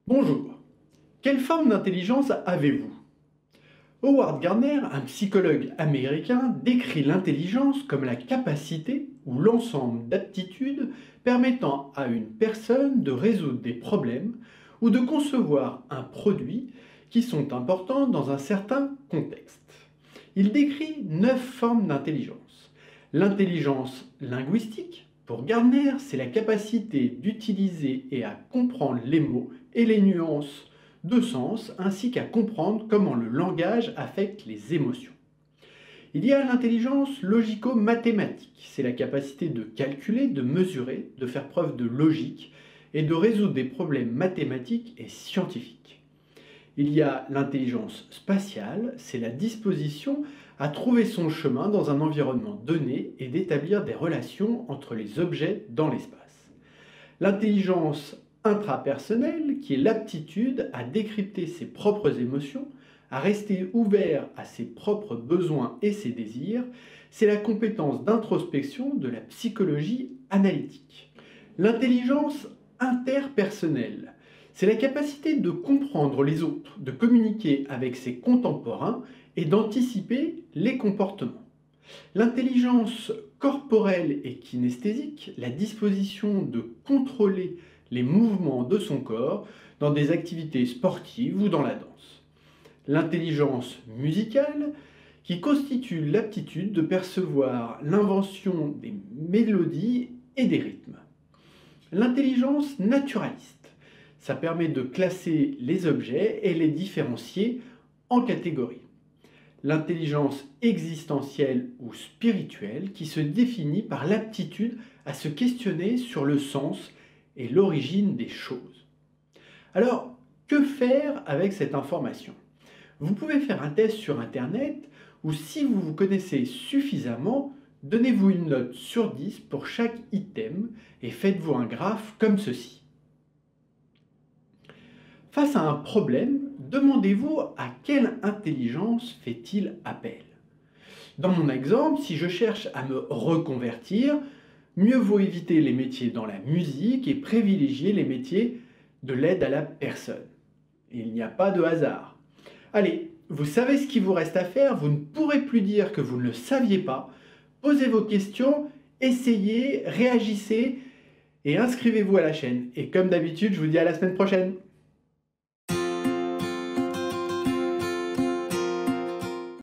Bonjour. Quelle forme d'intelligence avez-vous? Howard Gardner, un psychologue américain, décrit l'intelligence comme la capacité ou l'ensemble d'aptitudes permettant à une personne de résoudre des problèmes ou de concevoir un produit qui sont importants dans un certain contexte. Il décrit 9 formes d'intelligence. L'intelligence linguistique, pour Gardner, c'est la capacité d'utiliser et à comprendre les mots et les nuances de sens, ainsi qu'à comprendre comment le langage affecte les émotions. Il y a l'intelligence logico-mathématique, c'est la capacité de calculer, de mesurer, de faire preuve de logique et de résoudre des problèmes mathématiques et scientifiques. Il y a l'intelligence spatiale, c'est la disposition à trouver son chemin dans un environnement donné et d'établir des relations entre les objets dans l'espace. L'intelligence intrapersonnelle, qui est l'aptitude à décrypter ses propres émotions, à rester ouvert à ses propres besoins et ses désirs, c'est la compétence d'introspection de la psychologie analytique. L'intelligence interpersonnelle, c'est la capacité de comprendre les autres, de communiquer avec ses contemporains et d'anticiper les comportements. L'intelligence corporelle et kinesthésique, la disposition de contrôler les mouvements de son corps dans des activités sportives ou dans la danse. L'intelligence musicale, qui constitue l'aptitude de percevoir l'invention des mélodies et des rythmes. L'intelligence naturaliste, ça permet de classer les objets et les différencier en catégories. L'intelligence existentielle ou spirituelle qui se définit par l'aptitude à se questionner sur le sens et l'origine des choses. Alors, que faire avec cette information? Vous pouvez faire un test sur Internet ou si vous vous connaissez suffisamment, donnez-vous une note sur 10 pour chaque item et faites-vous un graphe comme ceci. Face à un problème, demandez-vous à quelle intelligence fait-il appel? Dans mon exemple, si je cherche à me reconvertir, mieux vaut éviter les métiers dans la musique et privilégier les métiers de l'aide à la personne. Il n'y a pas de hasard. Allez, vous savez ce qu'il vous reste à faire, vous ne pourrez plus dire que vous ne le saviez pas. Posez vos questions, essayez, réagissez et inscrivez-vous à la chaîne. Et comme d'habitude, je vous dis à la semaine prochaine.